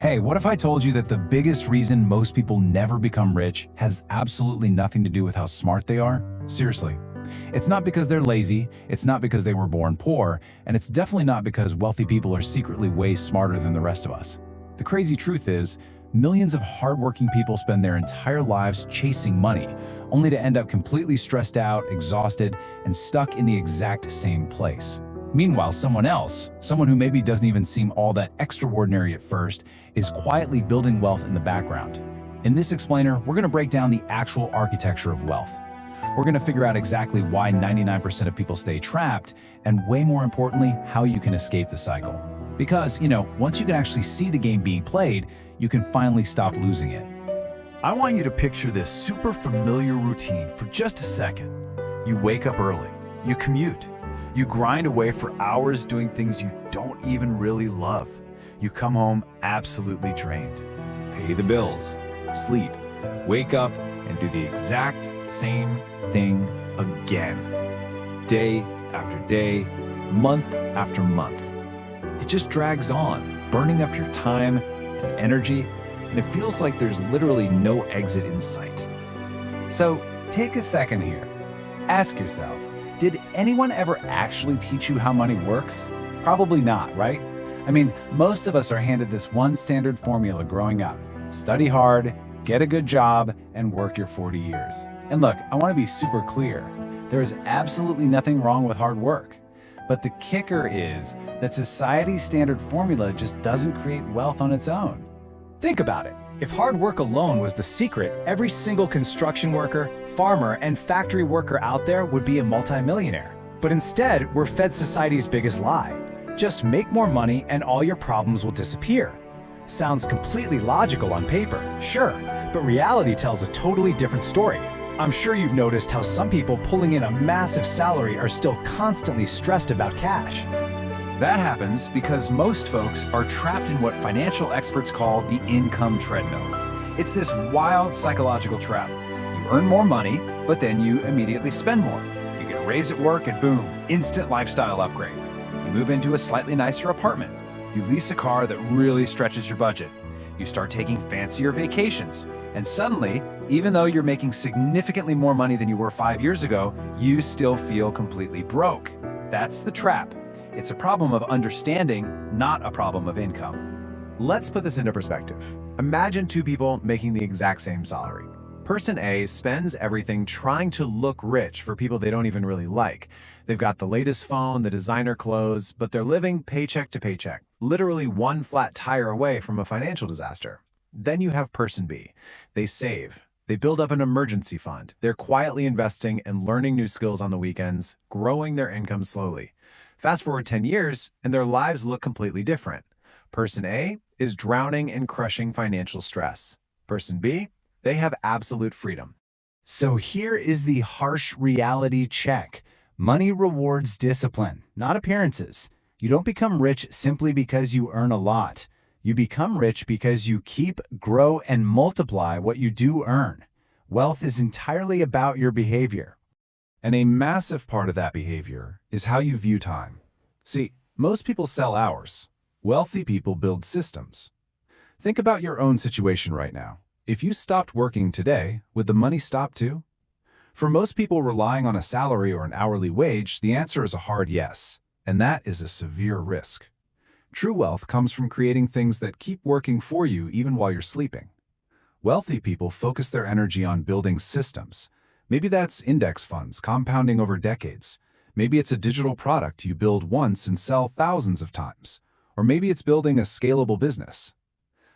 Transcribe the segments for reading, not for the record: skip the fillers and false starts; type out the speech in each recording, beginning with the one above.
Hey, what if I told you that the biggest reason most people never become rich has absolutely nothing to do with how smart they are? Seriously. It's not because they're lazy, it's not because they were born poor, and it's definitely not because wealthy people are secretly way smarter than the rest of us. The crazy truth is, millions of hardworking people spend their entire lives chasing money, only to end up completely stressed out, exhausted, and stuck in the exact same place. Meanwhile, someone else, someone who maybe doesn't even seem all that extraordinary at first, is quietly building wealth in the background. In this explainer, we're going to break down the actual architecture of wealth. We're going to figure out exactly why 99% of people stay trapped, and way more importantly, how you can escape the cycle. Because, once you can actually see the game being played, you can finally stop losing it. I want you to picture this super familiar routine for just a second. You wake up early, you commute, you grind away for hours doing things you don't even really love. You come home absolutely drained. Pay the bills, sleep, wake up, and do the exact same thing again. Day after day, month after month. It just drags on, burning up your time and energy, and it feels like there's literally no exit in sight. So take a second here. Ask yourself, did anyone ever actually teach you how money works? Probably not, right? I mean, most of us are handed this one standard formula growing up. Study hard, get a good job, and work your 40 years. And look, I want to be super clear. There is absolutely nothing wrong with hard work. But the kicker is that society's standard formula just doesn't create wealth on its own. Think about it. If hard work alone was the secret, every single construction worker, farmer, and factory worker out there would be a multimillionaire. But instead, we're fed society's biggest lie. Just make more money and all your problems will disappear. Sounds completely logical on paper, sure, but reality tells a totally different story. I'm sure you've noticed how some people pulling in a massive salary are still constantly stressed about cash. That happens because most folks are trapped in what financial experts call the income treadmill. It's this wild psychological trap. You earn more money, but then you immediately spend more. You get a raise at work and boom, instant lifestyle upgrade. You move into a slightly nicer apartment. You lease a car that really stretches your budget. You start taking fancier vacations. And suddenly, even though you're making significantly more money than you were 5 years ago, you still feel completely broke. That's the trap. It's a problem of understanding, not a problem of income. Let's put this into perspective. Imagine two people making the exact same salary. Person A spends everything trying to look rich for people they don't even really like. They've got the latest phone, the designer clothes, but they're living paycheck to paycheck, literally one flat tire away from a financial disaster. Then you have person B. They save. They build up an emergency fund. They're quietly investing and learning new skills on the weekends, growing their income slowly. Fast forward 10 years, and their lives look completely different. Person A is drowning in crushing financial stress. Person B, they have absolute freedom. So here is the harsh reality check. Money rewards discipline, not appearances. You don't become rich simply because you earn a lot. You become rich because you keep, grow, and multiply what you do earn. Wealth is entirely about your behavior. And a massive part of that behavior is how you view time. See, most people sell hours. Wealthy people build systems. Think about your own situation right now. If you stopped working today, would the money stop too? For most people relying on a salary or an hourly wage, the answer is a hard yes, and that is a severe risk. True wealth comes from creating things that keep working for you even while you're sleeping. Wealthy people focus their energy on building systems. Maybe that's index funds compounding over decades. Maybe it's a digital product you build once and sell thousands of times. Or maybe it's building a scalable business.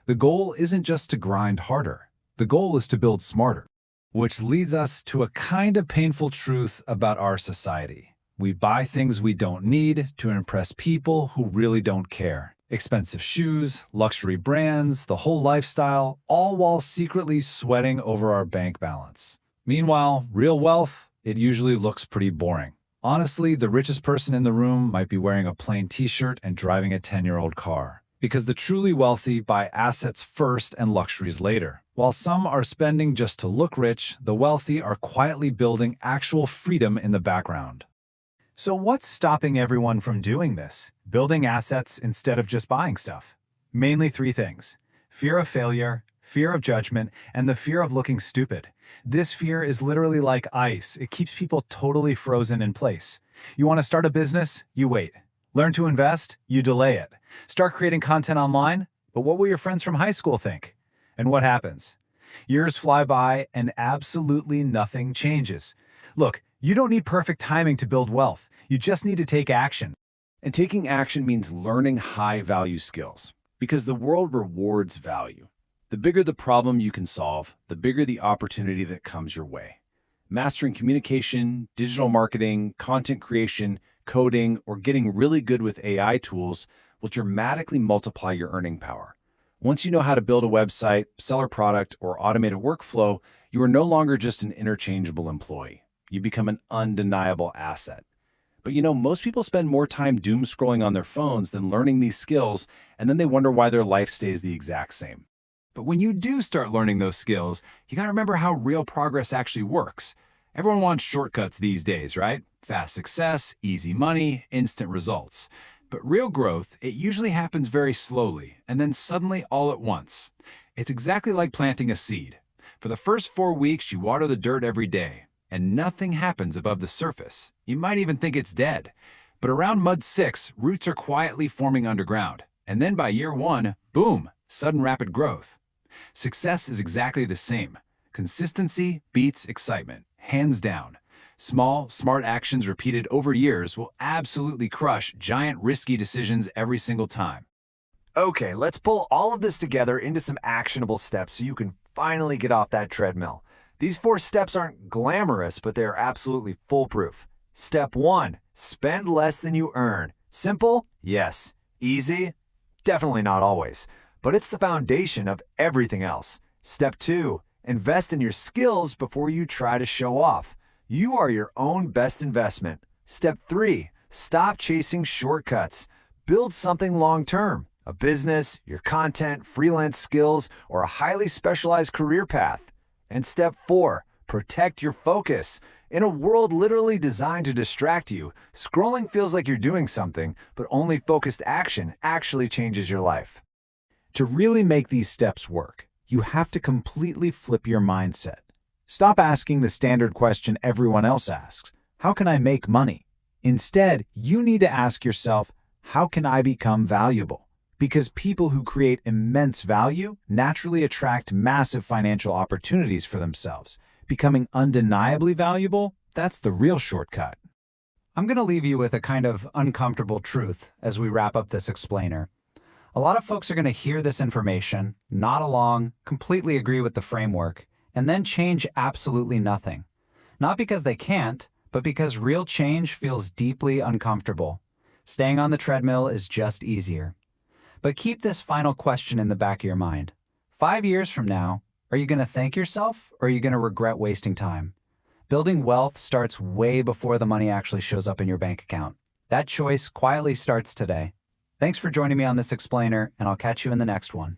The goal isn't just to grind harder. The goal is to build smarter. Which leads us to a kind of painful truth about our society. We buy things we don't need to impress people who really don't care. Expensive shoes, luxury brands, the whole lifestyle, all while secretly sweating over our bank balance. Meanwhile, real wealth, it usually looks pretty boring. Honestly, the richest person in the room might be wearing a plain t-shirt and driving a 10-year-old car. Because the truly wealthy buy assets first and luxuries later. While some are spending just to look rich, the wealthy are quietly building actual freedom in the background. So what's stopping everyone from doing this? Building assets instead of just buying stuff? Mainly three things: Fear of failure, fear of judgment, and the fear of looking stupid. This fear is literally like ice. It keeps people totally frozen in place. You want to start a business? You wait. Learn to invest? You delay it. Start creating content online? But what will your friends from high school think? And what happens? Years fly by and absolutely nothing changes. Look, you don't need perfect timing to build wealth. You just need to take action. And taking action means learning high-value skills, because the world rewards value. The bigger the problem you can solve, the bigger the opportunity that comes your way. Mastering communication, digital marketing, content creation, coding, or getting really good with AI tools will dramatically multiply your earning power. Once you know how to build a website, sell a product, or automate a workflow, you are no longer just an interchangeable employee. You become an undeniable asset. But most people spend more time doom scrolling on their phones than learning these skills, and then they wonder why their life stays the exact same. But when you do start learning those skills, you gotta remember how real progress actually works. Everyone wants shortcuts these days, right? Fast success, easy money, instant results. But real growth, it usually happens very slowly, and then suddenly all at once. It's exactly like planting a seed. For the first 4 weeks, you water the dirt every day, and nothing happens above the surface. You might even think it's dead. But around month 6, roots are quietly forming underground. And then by year 1, boom, sudden rapid growth. Success is exactly the same. Consistency beats excitement, hands down. Small, smart actions repeated over years will absolutely crush giant, risky decisions every single time. Okay, let's pull all of this together into some actionable steps so you can finally get off that treadmill. These 4 steps aren't glamorous, but they're absolutely foolproof. Step 1, spend less than you earn. Simple? Yes. Easy? Definitely not always. But it's the foundation of everything else. Step 2, invest in your skills before you try to show off. You are your own best investment. Step 3, stop chasing shortcuts. Build something long-term. A business, your content, freelance skills, or a highly specialized career path. And step 4, protect your focus. In a world literally designed to distract you, scrolling feels like you're doing something, but only focused action actually changes your life. To really make these steps work, you have to completely flip your mindset. Stop asking the standard question everyone else asks, how can I make money? Instead, you need to ask yourself, how can I become valuable? Because people who create immense value naturally attract massive financial opportunities for themselves. Becoming undeniably valuable, that's the real shortcut. I'm going to leave you with a kind of uncomfortable truth as we wrap up this explainer. A lot of folks are going to hear this information, nod along, completely agree with the framework, and then change absolutely nothing. Not because they can't, but because real change feels deeply uncomfortable. Staying on the treadmill is just easier. But keep this final question in the back of your mind. 5 years from now, are you going to thank yourself or are you going to regret wasting time? Building wealth starts way before the money actually shows up in your bank account. That choice quietly starts today. Thanks for joining me on this explainer, and I'll catch you in the next one.